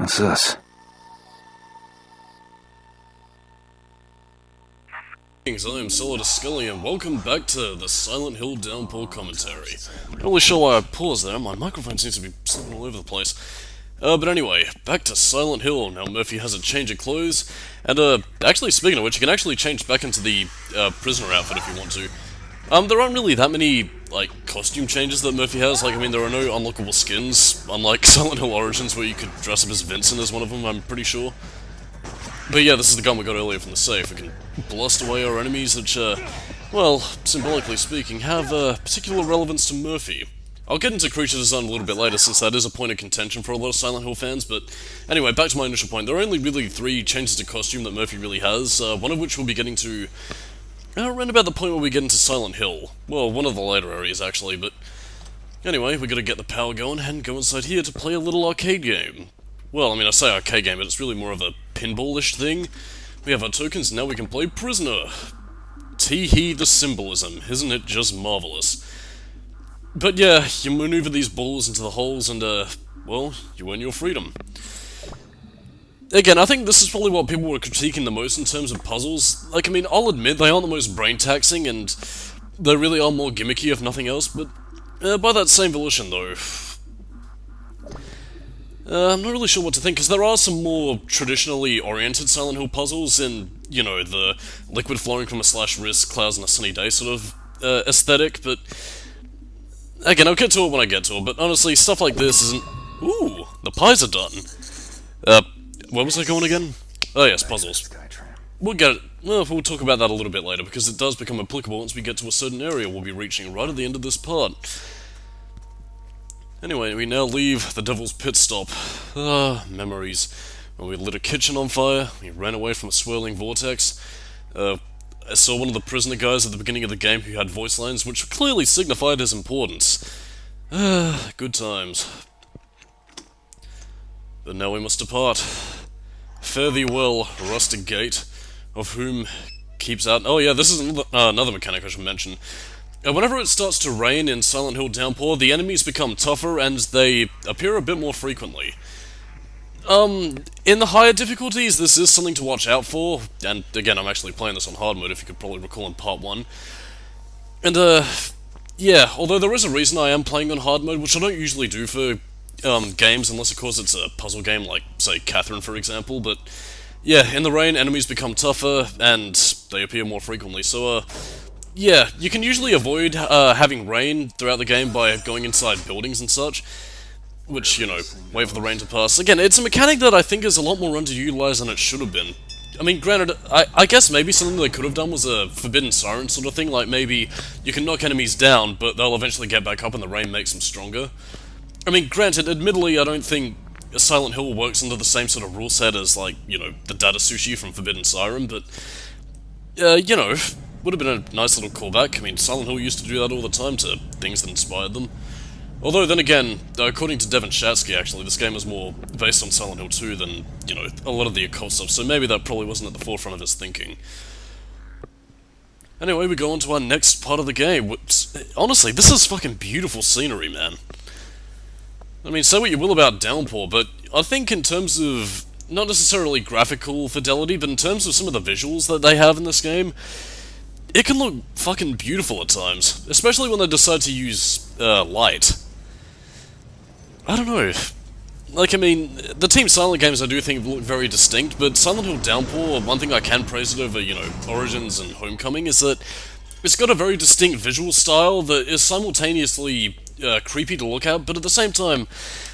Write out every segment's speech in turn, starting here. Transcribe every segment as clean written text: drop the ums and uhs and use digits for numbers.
What's this? I am Solidus-Skully and welcome back to the Silent Hill Downpour commentary. Not really sure why I paused there, my microphone seems to be slipping all over the place. But anyway, back to Silent Hill. Now Murphy has a change of clothes, and actually speaking of which, you can actually change back into the prisoner outfit if you want to. There aren't really that many, like, costume changes that Murphy has. Like, I mean, there are no unlockable skins, unlike Silent Hill Origins where you could dress up as Vincent as one of them, I'm pretty sure. But yeah, this is the gun we got earlier from the safe. We can blast away our enemies, which, well, symbolically speaking, have particular relevance to Murphy. I'll get into creature design a little bit later, since that is a point of contention for a lot of Silent Hill fans, but anyway, back to my initial point. There are only really 3 changes to costume that Murphy really has, one of which we'll be getting to around about the point where we get into Silent Hill. Well, one of the later areas, actually, but anyway, we gotta get the power going and go inside here to play a little arcade game. Well, I mean, I say arcade game, but it's really more of a pinball-ish thing. We have our tokens, now we can play Prisoner. Tee-hee the symbolism, isn't it just marvelous? But yeah, you maneuver these balls into the holes and, well, you earn your freedom. Again, I think this is probably what people were critiquing the most in terms of puzzles. Like, I mean, I'll admit they aren't the most brain-taxing, and they really are more gimmicky if nothing else, but by that same volition, though, I'm not really sure what to think, because there are some more traditionally oriented Silent Hill puzzles in, you know, the liquid flowing from a slash wrist, clouds on a sunny day sort of aesthetic, but again, I'll get to it when I get to it, but honestly, stuff like this isn't... Ooh, the pies are done. Where was I going again? Oh yes, puzzles. We'll get it. Well, we'll talk about that a little bit later, because it does become applicable once we get to a certain area we'll be reaching right at the end of this part. Anyway, we now leave the Devil's Pit Stop. Memories. When we lit a kitchen on fire, we ran away from a swirling vortex. I saw one of the prisoner guys at the beginning of the game who had voice lines, which clearly signified his importance. Good times. But now we must depart. Fare thee well, rustic gate, of whom keeps out... Oh yeah, this is another mechanic I should mention. Whenever it starts to rain in Silent Hill Downpour, the enemies become tougher and they appear a bit more frequently. In the higher difficulties, this is something to watch out for, and again, I'm actually playing this on hard mode, if you could probably recall in part 1. And, yeah, although there is a reason I am playing on hard mode, which I don't usually do for, games, unless of course it's a puzzle game like, say, Catherine, for example, but yeah, in the rain, enemies become tougher, and they appear more frequently, so, yeah, you can usually avoid having rain throughout the game by going inside buildings and such, which, you know, wait for the rain to pass. Again, it's a mechanic that I think is a lot more underutilized than it should have been. I mean, granted, I guess maybe something they could have done was a Forbidden Siren sort of thing, like maybe you can knock enemies down, but they'll eventually get back up and the rain makes them stronger. I mean, granted, admittedly, I don't think Silent Hill works under the same sort of rule set as, like, you know, the Data Sushi from Forbidden Siren, but, you know, would have been a nice little callback. I mean, Silent Hill used to do that all the time to things that inspired them. Although, then again, according to Devin Shatsky, actually, this game is more based on Silent Hill 2 than, you know, a lot of the occult stuff, so maybe that probably wasn't at the forefront of his thinking. Anyway, we go on to our next part of the game, which, honestly, this is fucking beautiful scenery, man. I mean, say what you will about Downpour, but I think in terms of, not necessarily graphical fidelity, but in terms of some of the visuals that they have in this game, it can look fucking beautiful at times, especially when they decide to use, light. I don't know. Like, I mean, the Team Silent games I do think look very distinct, but Silent Hill Downpour, one thing I can praise it over, you know, Origins and Homecoming, is that it's got a very distinct visual style that is simultaneously creepy to look at, but at the same time,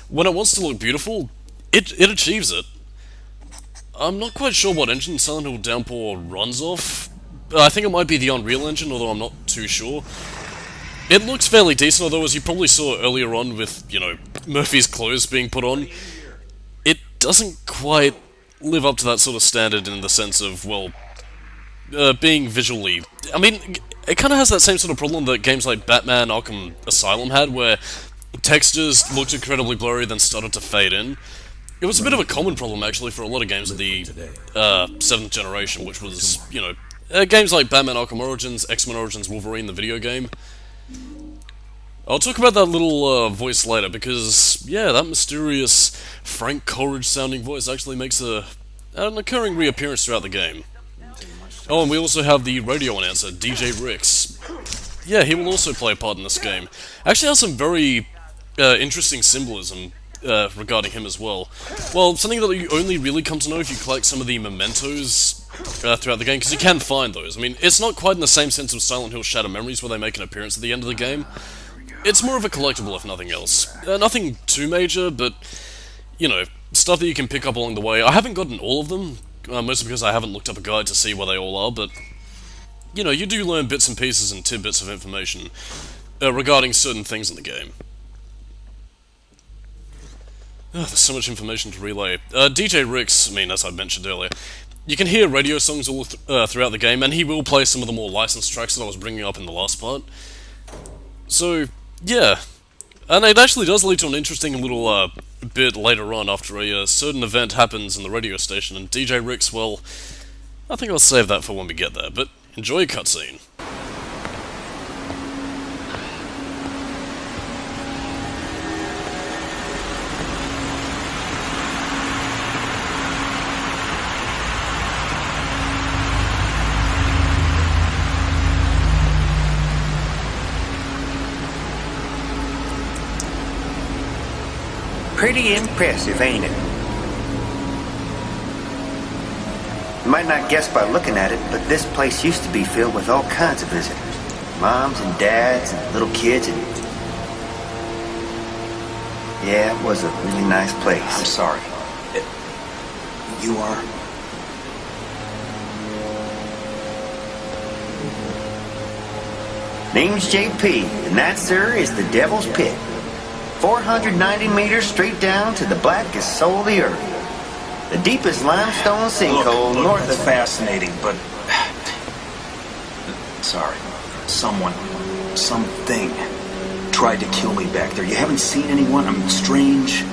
when it wants to look beautiful, it achieves it. I'm not quite sure what engine Silent Hill Downpour runs off. I think it might be the Unreal Engine, although I'm not too sure. It looks fairly decent, although as you probably saw earlier on with, you know, Murphy's clothes being put on, it doesn't quite live up to that sort of standard in the sense of, well, being visually... I mean, it kind of has that same sort of problem that games like Batman Arkham Asylum had, where textures looked incredibly blurry, then started to fade in. It was a bit of a common problem, actually, for a lot of games of the 7th generation, which was, you know, games like Batman Arkham Origins, X-Men Origins Wolverine, the video game. I'll talk about that little voice later because, yeah, that mysterious Frank Coleridge sounding voice actually makes an occurring reappearance throughout the game. Oh, and we also have the radio announcer, DJ Rix. Yeah, he will also play a part in this game. Actually has some very interesting symbolism regarding him as well. Well, something that you only really come to know if you collect some of the mementos throughout the game, because you can find those. I mean, it's not quite in the same sense of Silent Hill Shadow Memories where they make an appearance at the end of the game. It's more of a collectible if nothing else. Nothing too major, but, you know, stuff that you can pick up along the way. I haven't gotten all of them, mostly because I haven't looked up a guide to see where they all are, but, you know, you do learn bits and pieces and tidbits of information regarding certain things in the game. There's so much information to relay. DJ Rix, I mean, as I mentioned earlier, you can hear radio songs all throughout the game, and he will play some of the more licensed tracks that I was bringing up in the last part. So, yeah. And it actually does lead to an interesting little bit later on after a certain event happens in the radio station, and DJ Rix, well, I think I'll save that for when we get there, but enjoy a cutscene. Pretty impressive, ain't it? You might not guess by looking at it, but this place used to be filled with all kinds of visitors. Moms and dads and little kids and... Yeah, it was a really nice place. I'm sorry. You are? Name's J.P., and that, sir, is the Devil's Pit. 490 meters straight down to the blackest soul of the earth. The deepest limestone sinkhole north of... of... fascinating, but... Sorry. Something tried to kill me back there. You haven't seen anyone? I'm strange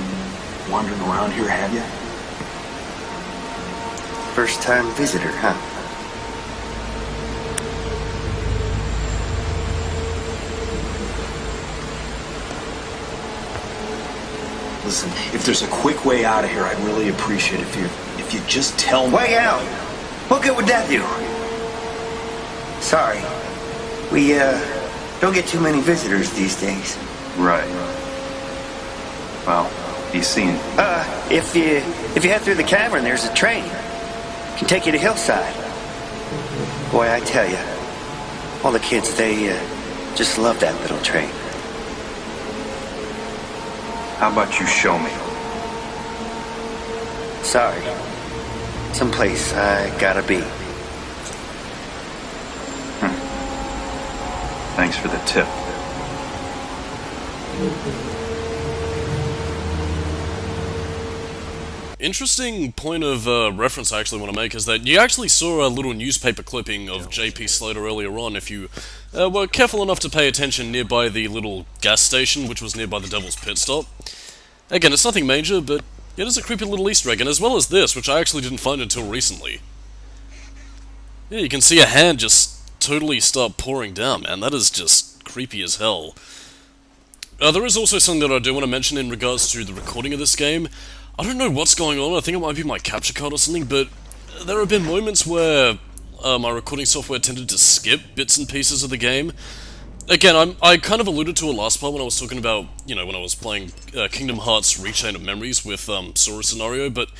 wandering around here, have you? First-time visitor, huh? Listen, if there's a quick way out of here, I'd really appreciate it if you just tell me... Way out? What good would that do? Sorry. We, don't get too many visitors these days. Right. Well, be seen. If you head through the cavern, there's a train. Can take you to Hillside. Boy, I tell you, all the kids, they, just love that little train. How about you show me? Sorry. Someplace I gotta be. Thanks for the tip. Interesting point of reference I actually want to make is that you actually saw a little newspaper clipping of J.P. Slater earlier on if you were careful enough to pay attention nearby the little gas station, which was nearby the Devil's Pit stop. Again, it's nothing major, but it is a creepy little Easter egg, and as well as this, which I actually didn't find until recently. Yeah, you can see a hand just totally start pouring down, man. That is just creepy as hell. There is also something that I do want to mention in regards to the recording of this game. I don't know what's going on, I think it might be my capture card or something, but there have been moments where my recording software tended to skip bits and pieces of the game. Again, I kind of alluded to it last part when I was talking about, you know, when I was playing Kingdom Hearts Rechain of Memories with Sora Scenario, but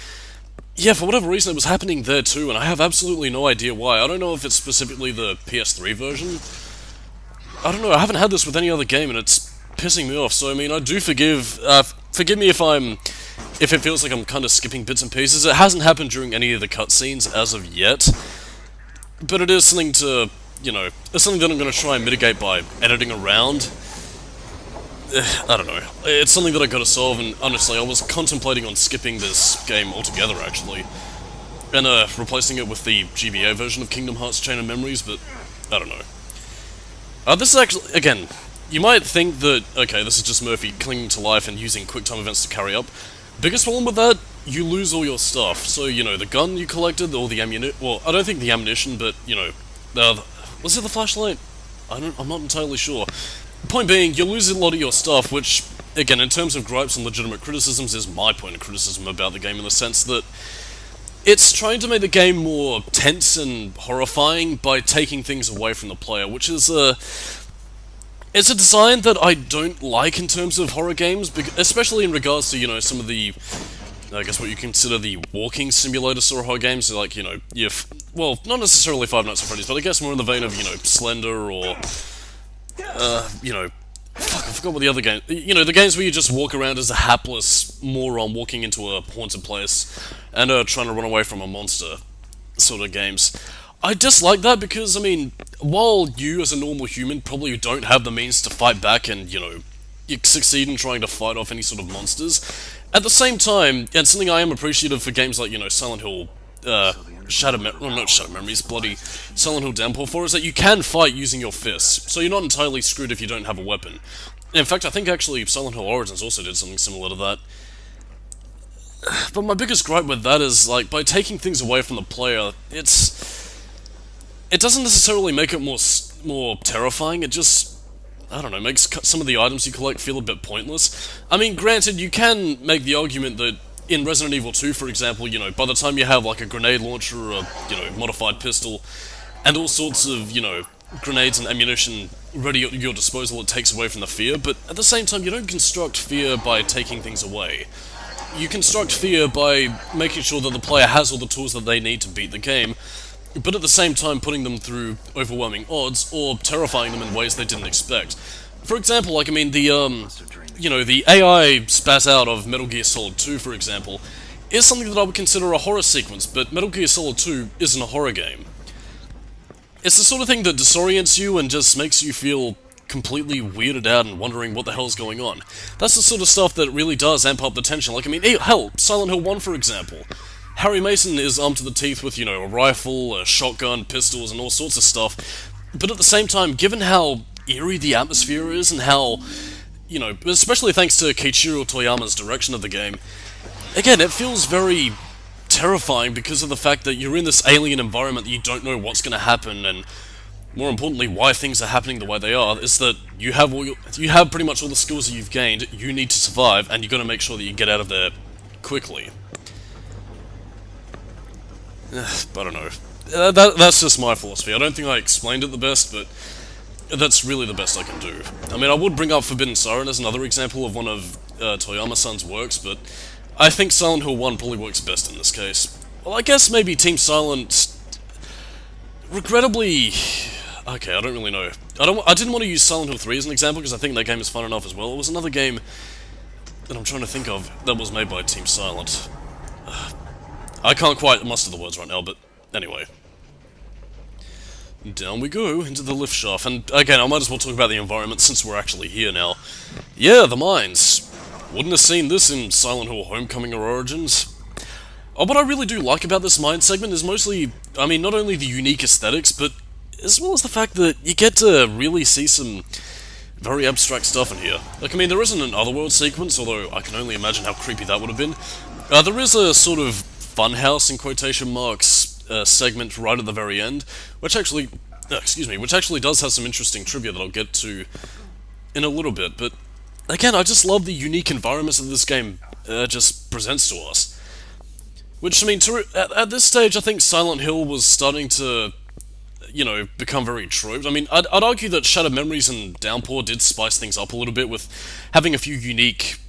yeah, for whatever reason it was happening there too, and I have absolutely no idea why. I don't know if it's specifically the PS3 version. I don't know, I haven't had this with any other game, and it's pissing me off, so I mean, I do forgive me if it feels like I'm kind of skipping bits and pieces. It hasn't happened during any of the cutscenes as of yet, but it is something to, you know, it's something that I'm going to try and mitigate by editing around. I don't know. It's something that I got to solve, and honestly, I was contemplating on skipping this game altogether, actually, and replacing it with the GBA version of Kingdom Hearts Chain of Memories, but I don't know. This is actually, again, you might think that, okay, this is just Murphy clinging to life and using QuickTime events to carry up. Biggest problem with that, you lose all your stuff. So, you know, the gun you collected, all the ammunition, well, I don't think the ammunition, but, you know, was it the flashlight? I'm not entirely sure. Point being, you lose a lot of your stuff, which, again, in terms of gripes and legitimate criticisms, is my point of criticism about the game in the sense that it's trying to make the game more tense and horrifying by taking things away from the player, which is it's a design that I don't like in terms of horror games, especially in regards to, you know, some of the, I guess what you consider the walking simulator sort of horror games, like, you know, well, not necessarily Five Nights at Freddy's, but I guess more in the vein of, you know, Slender or, you know, fuck, I forgot what the other game, you know, the games where you just walk around as a hapless moron walking into a haunted place and trying to run away from a monster sort of games. I dislike that because, I mean, while you as a normal human probably don't have the means to fight back and, you know, you succeed in trying to fight off any sort of monsters, at the same time, and something I am appreciative for games like, you know, Silent Hill, not Shadow Memories, bloody Silent Hill Downpour 4, is that you can fight using your fists, so you're not entirely screwed if you don't have a weapon. In fact, I think actually Silent Hill Origins also did something similar to that. But my biggest gripe with that is, like, by taking things away from the player, it doesn't necessarily make it more terrifying, it just, I don't know, makes some of the items you collect feel a bit pointless. I mean, granted, you can make the argument that in Resident Evil 2, for example, you know, by the time you have, like, a grenade launcher or a, you know, modified pistol, and all sorts of, you know, grenades and ammunition ready at your disposal, it takes away from the fear, but at the same time, you don't construct fear by taking things away. You construct fear by making sure that the player has all the tools that they need to beat the game, but at the same time putting them through overwhelming odds, or terrifying them in ways they didn't expect. For example, like, I mean, the, you know, the AI spat out of Metal Gear Solid 2, for example, is something that I would consider a horror sequence, but Metal Gear Solid 2 isn't a horror game. It's the sort of thing that disorients you and just makes you feel completely weirded out and wondering what the hell's going on. That's the sort of stuff that really does amp up the tension. Like, I mean, hell, Silent Hill 1, for example. Harry Mason is armed to the teeth with, you know, a rifle, a shotgun, pistols, and all sorts of stuff. But at the same time, given how eerie the atmosphere is, and how, you know, especially thanks to Keiichiro Toyama's direction of the game, again, it feels very terrifying because of the fact that you're in this alien environment that you don't know what's going to happen, and more importantly, why things are happening the way they are, is that you have pretty much all the skills that you've gained, you need to survive, and you've got to make sure that you get out of there quickly. I don't know. That's just my philosophy. I don't think I explained it the best, but that's really the best I can do. I mean, I would bring up Forbidden Siren as another example of one of Toyama-san's works, but I think Silent Hill 1 probably works best in this case. Well, I guess maybe Team Silent, regrettably, okay, I don't really know. I didn't want to use Silent Hill 3 as an example because I think that game is fun enough as well. It was another game that I'm trying to think of that was made by Team Silent. I can't quite muster the words right now, but anyway. Down we go, into the lift shaft, and again, I might as well talk about the environment since we're actually here now. Yeah, the mines. Wouldn't have seen this in Silent Hill Homecoming or Origins. What I really do like about this mine segment is mostly, I mean, not only the unique aesthetics, but as well as the fact that you get to really see some very abstract stuff in here. Like, I mean, there isn't an Otherworld sequence, although I can only imagine how creepy that would have been. There is a sort of funhouse, in quotation marks, segment right at the very end, which actually, which actually does have some interesting trivia that I'll get to in a little bit, but again, I just love the unique environments that this game just presents to us. Which, I mean, at this stage, I think Silent Hill was starting to, you know, become very troped. I mean, I'd argue that Shattered Memories and Downpour did spice things up a little bit with having a few unique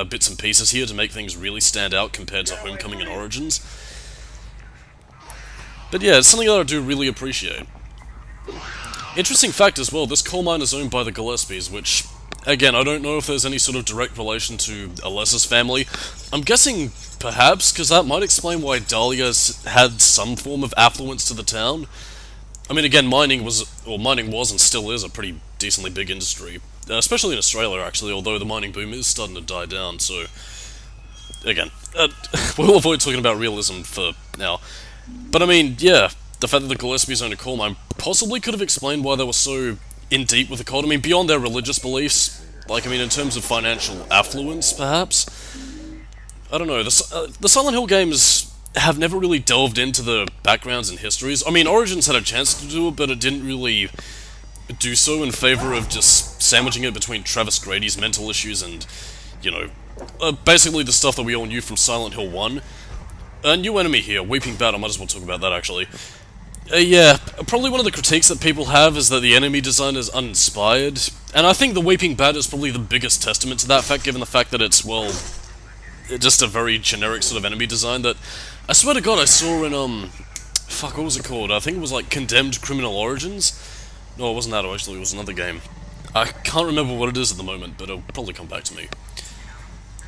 bits and pieces here to make things really stand out compared to Homecoming and Origins. But yeah, it's something that I do really appreciate. Interesting fact as well, this coal mine is owned by the Gillespies, which, again, I don't know if there's any sort of direct relation to Alessa's family. I'm guessing perhaps, because that might explain why Dahlia's had some form of affluence to the town. I mean, again, mining was and still is a pretty decently big industry. Especially in Australia, actually, although the mining boom is starting to die down, so... Again, we'll avoid talking about realism for now. But I mean, yeah, the fact that the Gillespies owned a coal mine possibly could have explained why they were so in deep with the cult. I mean, beyond their religious beliefs, like, I mean, in terms of financial affluence, perhaps? I don't know, the Silent Hill games have never really delved into the backgrounds and histories. I mean, Origins had a chance to do it, but it didn't really do so in favor of just sandwiching it between Travis Grady's mental issues and, you know, basically the stuff that we all knew from Silent Hill 1. A new enemy here, Weeping Bat, I might as well talk about that actually. Yeah, probably one of the critiques that people have is that the enemy design is uninspired, and I think the Weeping Bat is probably the biggest testament to that fact, given the fact that it's, well, just a very generic sort of enemy design that, I swear to god, I saw in, fuck, what was it called? I think it was like Condemned Criminal Origins? No, it wasn't that, actually, it was another game. I can't remember what it is at the moment, but it'll probably come back to me.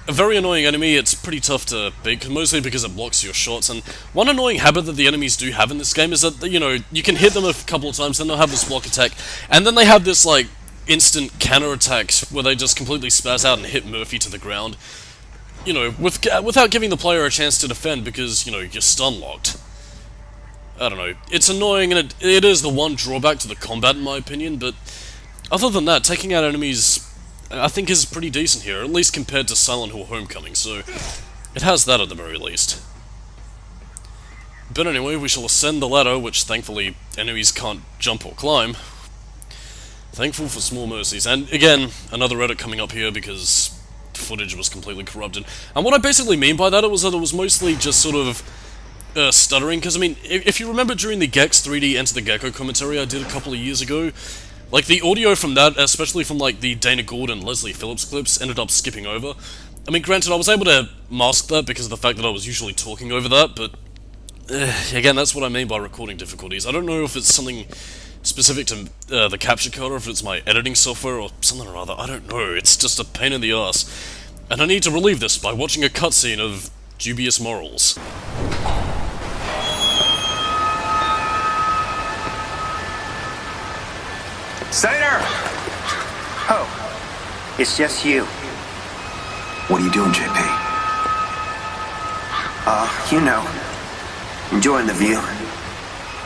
A very annoying enemy, it's pretty tough to beat, mostly because it blocks your shots, and one annoying habit that the enemies do have in this game is that, you know, you can hit them a couple of times, then they'll have this block attack, and then they have this, like, instant counter attack where they just completely spaz out and hit Murphy to the ground, you know, without giving the player a chance to defend because, you know, you're stun locked. I don't know, it's annoying, and it is the one drawback to the combat in my opinion, but other than that, taking out enemies I think is pretty decent here, at least compared to Silent Hill Homecoming, so it has that at the very least. But anyway, we shall ascend the ladder, which thankfully enemies can't jump or climb. Thankful for small mercies, and again, another edit coming up here because footage was completely corrupted. And what I basically mean by that was that it was mostly just sort of stuttering, because I mean, if you remember during the Gex 3D Enter the Gecko commentary I did a couple of years ago, like, the audio from that, especially from, like, the Dana Gould and Leslie Phillips clips, ended up skipping over. I mean, granted, I was able to mask that because of the fact that I was usually talking over that, but again, that's what I mean by recording difficulties. I don't know if it's something specific to the capture card, or if it's my editing software, or something or other. I don't know, it's just a pain in the ass. And I need to relieve this by watching a cutscene of dubious morals. Slater! Oh, it's just you. What are you doing, JP? You know, enjoying the view.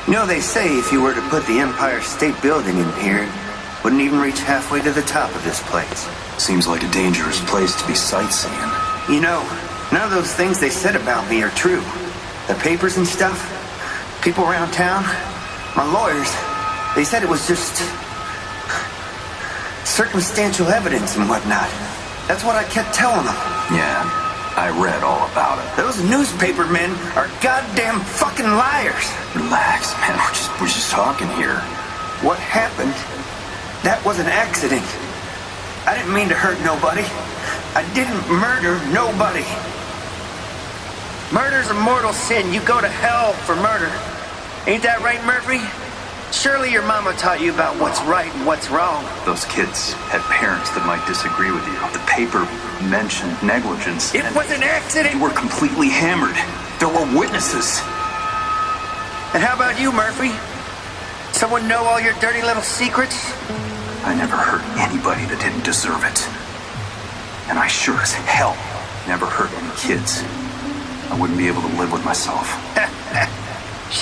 You know, they say if you were to put the Empire State Building in here, it wouldn't even reach halfway to the top of this place. Seems like a dangerous place to be sightseeing. You know, none of those things they said about me are true. The papers and stuff, people around town, my lawyers, they said it was just circumstantial evidence and whatnot. That's what I kept telling them. Yeah, I read all about it. Those newspaper men are goddamn fucking liars. Relax, man. We're just talking here. What happened? That was an accident. I didn't mean to hurt nobody. I didn't murder nobody. Murder's a mortal sin. You go to hell for murder. Ain't that right, Murphy? Surely your mama taught you about what's right and what's wrong. Those kids had parents that might disagree with you. The paper mentioned negligence. It was an accident! You were completely hammered. There were witnesses. And how about you, Murphy? Someone know all your dirty little secrets? I never hurt anybody that didn't deserve it. And I sure as hell never hurt any kids. I wouldn't be able to live with myself.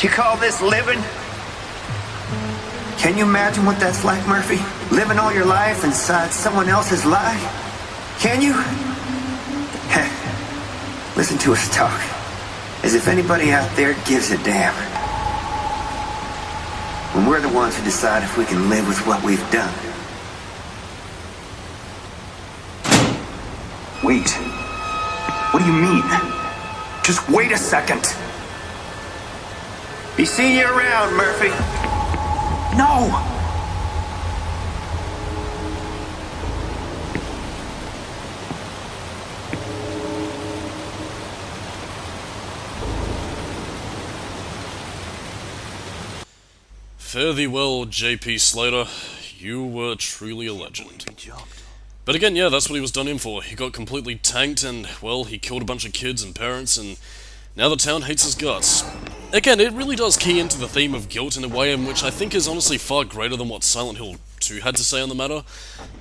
You call this living? Can you imagine what that's like, Murphy? Living all your life inside someone else's lie? Can you? Listen to us talk. As if anybody out there gives a damn. When we're the ones who decide if we can live with what we've done. Wait. What do you mean? Just wait a second. Be seeing you around, Murphy. No! Fare thee well, J.P. Slater. You were truly a legend. But again, yeah, that's what he was done in for. He got completely tanked and, well, he killed a bunch of kids and parents, and now the town hates his guts. Again, it really does key into the theme of guilt in a way in which I think is honestly far greater than what Silent Hill 2 had to say on the matter.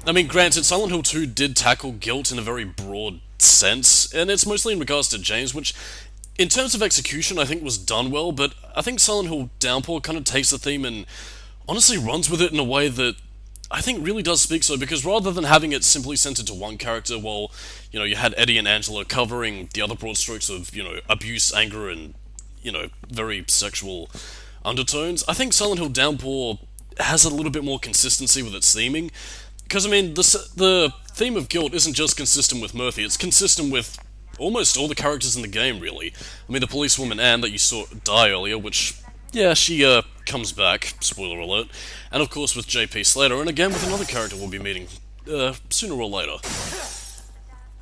I mean, granted, Silent Hill 2 did tackle guilt in a very broad sense, and it's mostly in regards to James, which, in terms of execution, I think was done well, but I think Silent Hill Downpour kind of takes the theme and honestly runs with it in a way that I think really does speak so, because rather than having it simply centered to one character, while, you know, you had Eddie and Angela covering the other broad strokes of, you know, abuse, anger, and, you know, very sexual undertones, I think Silent Hill Downpour has a little bit more consistency with its theming, Because, I mean, the theme of guilt isn't just consistent with Murphy, it's consistent with almost all the characters in the game, really. I mean, the policewoman Anne that you saw die earlier, which, yeah, she, comes back, spoiler alert, and of course with J.P. Slater, and again with another character we'll be meeting, sooner or later.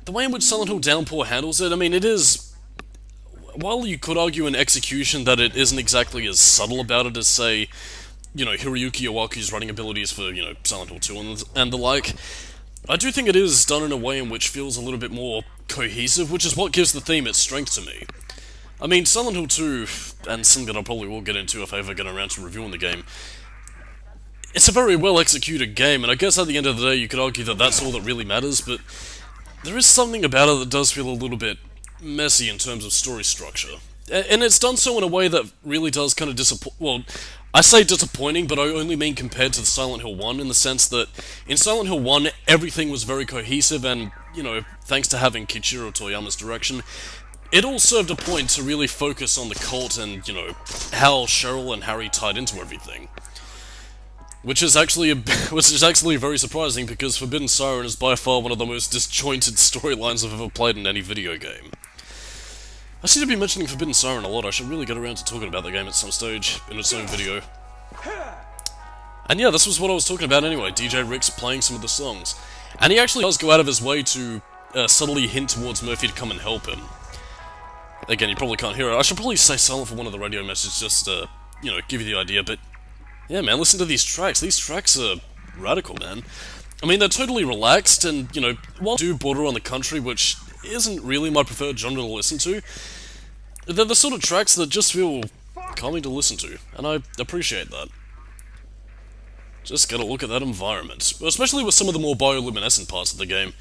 The way in which Silent Hill Downpour handles it, I mean, it is... While you could argue in execution that it isn't exactly as subtle about it as, say, you know, Hiroyuki Iwaku's running abilities for, you know, Silent Hill 2 and the like, I do think it is done in a way in which feels a little bit more cohesive, which is what gives the theme its strength to me. I mean, Silent Hill 2, and something that I probably will get into if I ever get around to reviewing the game, it's a very well-executed game, and I guess at the end of the day you could argue that that's all that really matters, but there is something about it that does feel a little bit messy in terms of story structure. And it's done so in a way that really does kind of disappoint... Well, I say disappointing, but I only mean compared to Silent Hill 1, in the sense that in Silent Hill 1, everything was very cohesive, and, you know, thanks to having Kiichiro Toyama's direction, it all served a point to really focus on the cult and, you know, how Cheryl and Harry tied into everything. Which is actually very surprising, because Forbidden Siren is by far one of the most disjointed storylines I've ever played in any video game. I seem to be mentioning Forbidden Siren a lot. I should really get around to talking about the game at some stage in its own video. And yeah, this was what I was talking about anyway, DJ Rick's playing some of the songs. And he actually does go out of his way to subtly hint towards Murphy to come and help him. Again, you probably can't hear it. I should probably say silent for one of the radio messages just to, you know, give you the idea, but yeah, man, listen to these tracks. These tracks are radical, man. I mean, they're totally relaxed, and, you know, while they do border on the country, which isn't really my preferred genre to listen to, they're the sort of tracks that just feel calming to listen to, and I appreciate that. Just gotta look at that environment, especially with some of the more bioluminescent parts of the game.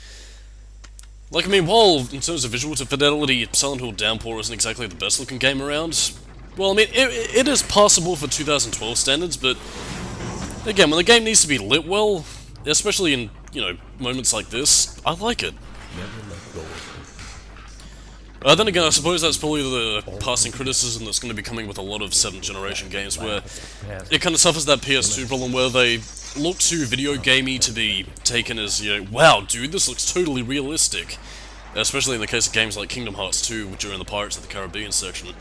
Like, I mean, while, in terms of visual fidelity, Silent Hill Downpour isn't exactly the best looking game around, well, I mean, it is passable for 2012 standards, but again, when the game needs to be lit well, especially in, you know, moments like this, I like it. Then again, I suppose that's probably the passing criticism that's going to be coming with a lot of 7th generation games, where it kind of suffers that PS2 problem where they look too video gamey to be taken as, you know, wow, dude, this looks totally realistic. Especially in the case of games like Kingdom Hearts 2 during the Pirates of the Caribbean section.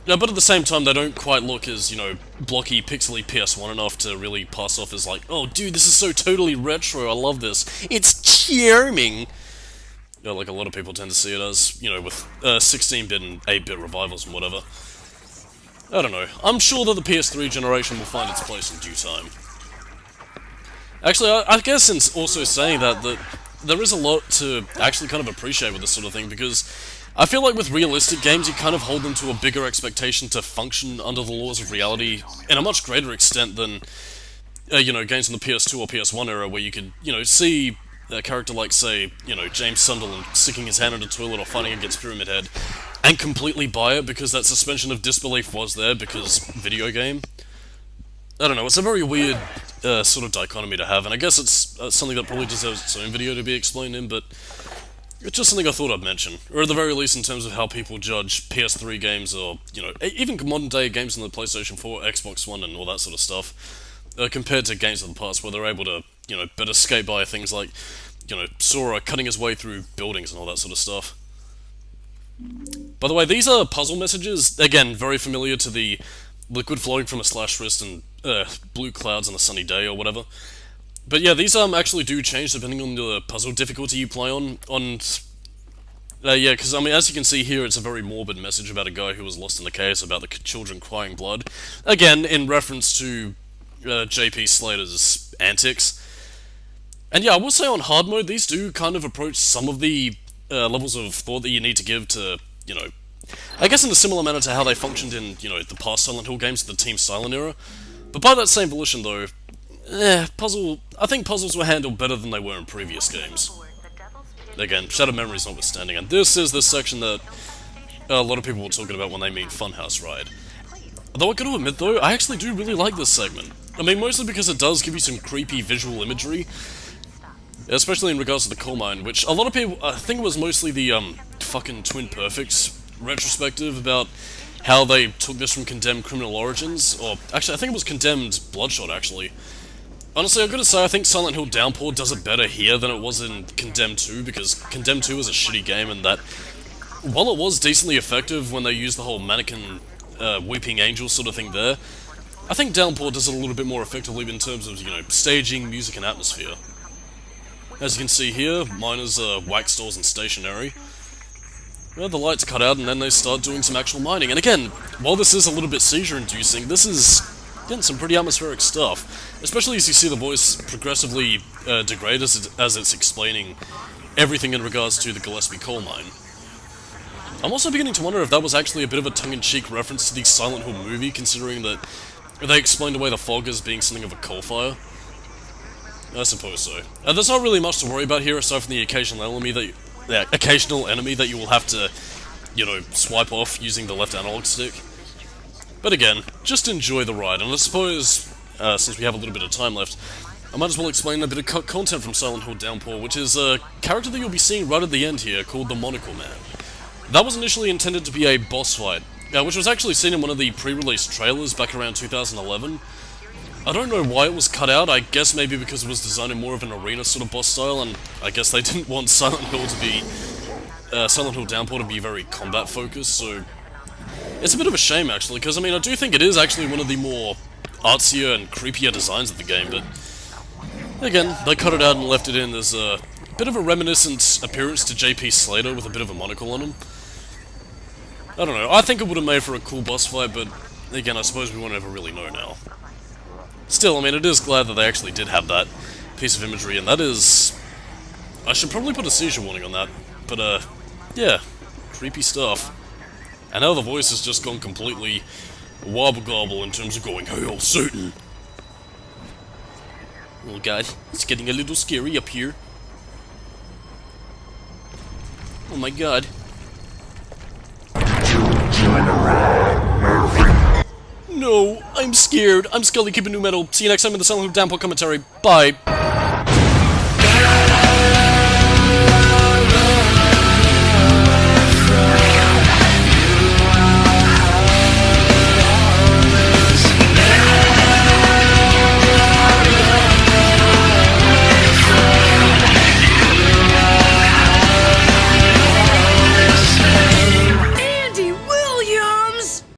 Yeah, but at the same time, they don't quite look as, you know, blocky, pixely PS1 enough to really pass off as like, oh, dude, this is so totally retro, I love this. It's charming! You know, like a lot of people tend to see it as, you know, with 16-bit and 8-bit revivals and whatever. I don't know. I'm sure that the PS3 generation will find its place in due time. Actually, I guess in also saying that there is a lot to actually kind of appreciate with this sort of thing, because I feel like with realistic games, you kind of hold them to a bigger expectation to function under the laws of reality in a much greater extent than, you know, games in the PS2 or PS1 era where you could, you know, see a character like, say, you know, James Sunderland sticking his hand in a toilet or fighting against Pyramid Head and completely buy it because that suspension of disbelief was there because video game. I don't know, it's a very weird sort of dichotomy to have, and I guess it's something that probably deserves its own video to be explained in, but it's just something I thought I'd mention, or at the very least in terms of how people judge PS3 games, or, you know, even modern day games on the PlayStation 4, Xbox One, and all that sort of stuff, compared to games of the past where they're able to, you know, better skate by things like, you know, Sora cutting his way through buildings and all that sort of stuff. By the way, these are puzzle messages, again, very familiar to the liquid flowing from a slashed wrist and blue clouds on a sunny day or whatever. But yeah, these actually do change depending on the puzzle difficulty you play on. Yeah, because I mean, as you can see here, it's a very morbid message about a guy who was lost in the chaos about the children crying blood. Again, in reference to J.P. Slater's antics. And yeah, I will say on hard mode, these do kind of approach some of the levels of thought that you need to give to, you know, I guess in a similar manner to how they functioned in, you know, the past Silent Hill games, the Team Silent era. But by that same volition, though, I think puzzles were handled better than they were in previous games. Again, Shattered Memories notwithstanding, and this is the section that a lot of people were talking about when they mean Funhouse Ride. Although I gotta admit though, I actually do really like this segment. I mean, mostly because it does give you some creepy visual imagery, especially in regards to the coal mine, which a lot of people, I think it was mostly the fucking Twin Perfects retrospective about how they took this from Condemned Criminal Origins, or actually I think it was Condemned Bloodshot actually, Honestly, I've got to say, I think Silent Hill Downpour does it better here than it was in Condemned 2, because Condemned 2 is a shitty game, and that, while it was decently effective when they used the whole mannequin weeping angel sort of thing there, I think Downpour does it a little bit more effectively in terms of, you know, staging, music, and atmosphere. As you can see here, mine is wax stores and stationery. Well, the lights cut out and then they start doing some actual mining. And again, while this is a little bit seizure-inducing, this is getting some pretty atmospheric stuff. Especially as you see the voice progressively degrade as it's explaining everything in regards to the Gillespie coal mine. I'm also beginning to wonder if that was actually a bit of a tongue-in-cheek reference to the Silent Hill movie, considering that they explained away the fog as being something of a coal fire. I suppose so. There's not really much to worry about here, aside from the occasional enemy that you will have to, you know, swipe off using the left analog stick. But again, just enjoy the ride, and I suppose, since we have a little bit of time left, I might as well explain a bit of content from Silent Hill Downpour, which is a character that you'll be seeing right at the end here, called the Monocle Man. That was initially intended to be a boss fight, which was actually seen in one of the pre-release trailers back around 2011. I don't know why it was cut out. I guess maybe because it was designed in more of an arena sort of boss style, and I guess they didn't want Silent Hill Downpour to be very combat focused, so it's a bit of a shame actually, because I mean I do think it is actually one of the more artsier and creepier designs of the game, but again, they cut it out and left it in as a bit of a reminiscent appearance to J.P. Slater with a bit of a monocle on him. I don't know, I think it would have made for a cool boss fight, but again, I suppose we won't ever really know now. Still, I mean, it is glad that they actually did have that piece of imagery, and that is... I should probably put a seizure warning on that, but, yeah, creepy stuff. And now the voice has just gone completely wobble-gobble in terms of going, "Hail Satan!" Oh god, it's getting a little scary up here. Oh my god. No, I'm scared. I'm Skully, keeping new metal. See you next time in the Silent Hill Downpour commentary. Bye.